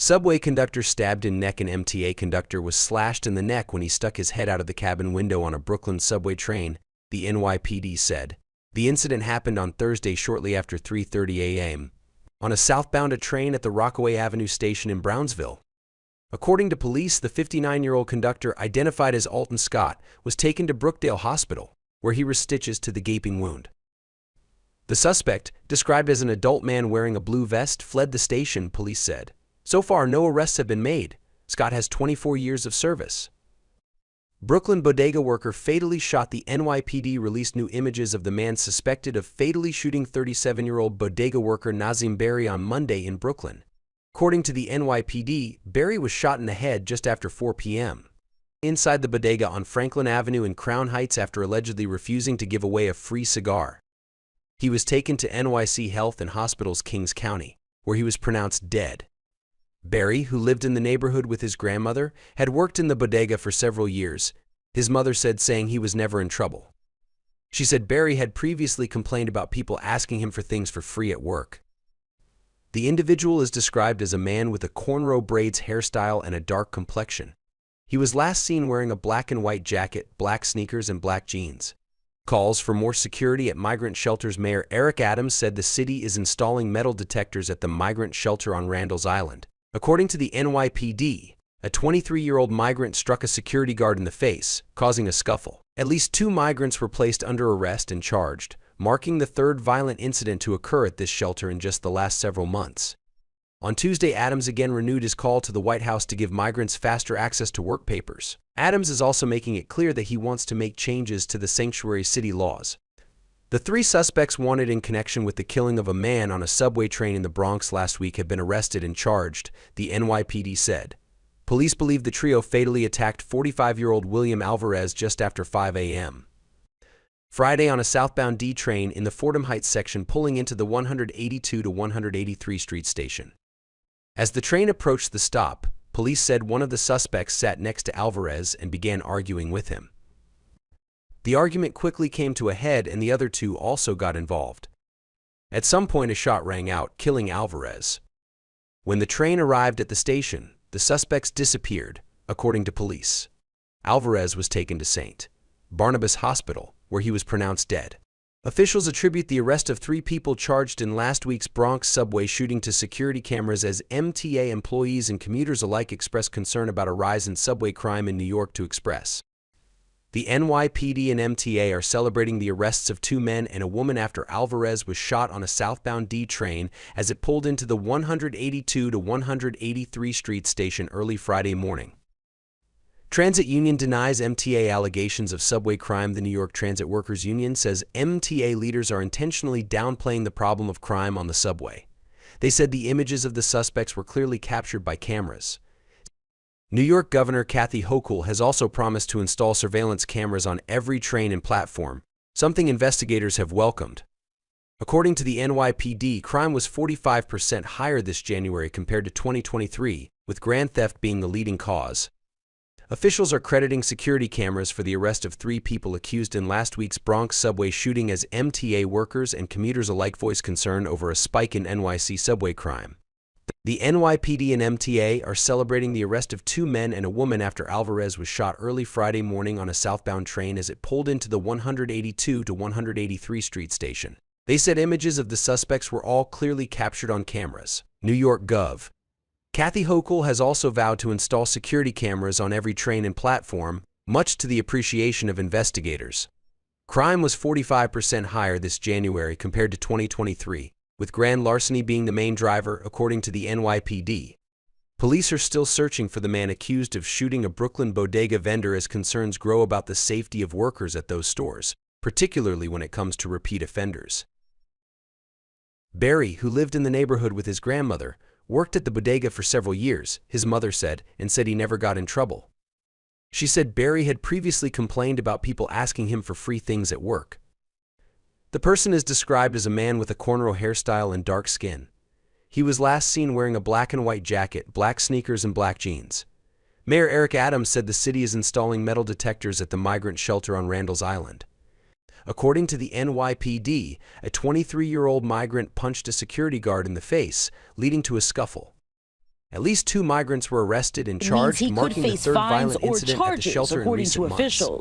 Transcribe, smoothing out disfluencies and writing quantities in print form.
Subway conductor stabbed in neck. An MTA conductor was slashed in the neck when he stuck his head out of the cabin window on a Brooklyn subway train, the NYPD said. The incident happened on Thursday shortly after 3:30 a.m. on a southbound train at the Rockaway Avenue station in Brownsville. According to police, the 59-year-old conductor, identified as Alton Scott, was taken to Brookdale Hospital, where he received stitches to the gaping wound. The suspect, described as an adult man wearing a blue vest, fled the station, police said. So far, no arrests have been made. Scott has 24 years of service. Brooklyn bodega worker fatally shot. The NYPD released new images of the man suspected of fatally shooting 37-year-old bodega worker Nazim Berry on Monday in Brooklyn. According to the NYPD, Berry was shot in the head just after 4 p.m. inside the bodega on Franklin Avenue in Crown Heights after allegedly refusing to give away a free cigar. He was taken to NYC Health and Hospitals, Kings County, where he was pronounced dead. Berry, who lived in the neighborhood with his grandmother, had worked in the bodega for several years, his mother said, saying he was never in trouble. She said Berry had previously complained about people asking him for things for free at work. The individual is described as a man with a cornrow braids hairstyle and a dark complexion. He was last seen wearing a black and white jacket, black sneakers, and black jeans. Calls for more security at migrant shelters. Mayor Eric Adams said the city is installing metal detectors at the migrant shelter on Randall's Island. According to the NYPD, a 23-year-old migrant struck a security guard in the face, causing a scuffle. At least 2 migrants were placed under arrest and charged, marking the third violent incident to occur at this shelter in just the last several months. On Tuesday, Adams again renewed his call to the White House to give migrants faster access to work papers. Adams is also making it clear that he wants to make changes to the sanctuary city laws. The 3 suspects wanted in connection with the killing of a man on a subway train in the Bronx last week have been arrested and charged, the NYPD said. Police believe the trio fatally attacked 45-year-old William Alvarez just after 5 a.m. Friday on a southbound D train in the Fordham Heights section, pulling into the 182 to 183 Street station. As the train approached the stop, police said one of the suspects sat next to Alvarez and began arguing with him. The argument quickly came to a head and the other 2 also got involved. At some point, a shot rang out, killing Alvarez. When the train arrived at the station, the suspects disappeared, according to police. Alvarez was taken to St. Barnabas Hospital, where he was pronounced dead. Officials attribute the arrest of 3 people charged in last week's Bronx subway shooting to security cameras as MTA employees and commuters alike expressed concern about a rise in subway crime in New York to Express. The NYPD and MTA are celebrating the arrests of 2 men and a woman after Alvarez was shot on a southbound D train as it pulled into the 182 to 183 Street station early Friday morning. Transit Union denies MTA allegations of subway crime. The New York Transit Workers Union says MTA leaders are intentionally downplaying the problem of crime on the subway. They said the images of the suspects were clearly captured by cameras. New York Governor Kathy Hochul has also promised to install surveillance cameras on every train and platform, something investigators have welcomed. According to the NYPD, crime was 45% higher this January compared to 2023, with grand theft being the leading cause. Officials are crediting security cameras for the arrest of 3 people accused in last week's Bronx subway shooting as MTA workers and commuters alike voiced concern over a spike in NYC subway crime. The NYPD and MTA are celebrating the arrest of 2 men and a woman after Alvarez was shot early Friday morning on a southbound train as it pulled into the 182 to 183 Street station. They said images of the suspects were all clearly captured on cameras. New York Gov. Kathy Hochul has also vowed to install security cameras on every train and platform, much to the appreciation of investigators. Crime was 45% higher this January compared to 2023. With grand larceny being the main driver, according to the NYPD. Police are still searching for the man accused of shooting a Brooklyn bodega vendor as concerns grow about the safety of workers at those stores, particularly when it comes to repeat offenders. Berry, who lived in the neighborhood with his grandmother, worked at the bodega for several years, his mother said, and said he never got in trouble. She said Berry had previously complained about people asking him for free things at work. The person is described as a man with a cornrow hairstyle and dark skin. He was last seen wearing a black and white jacket, black sneakers, and black jeans. Mayor Eric Adams said the city is installing metal detectors at the migrant shelter on Randall's Island. According to the NYPD, a 23-year-old migrant punched a security guard in the face, leading to a scuffle. At least 2 migrants were arrested and charged, marking the third violent incident at the shelter in recent months.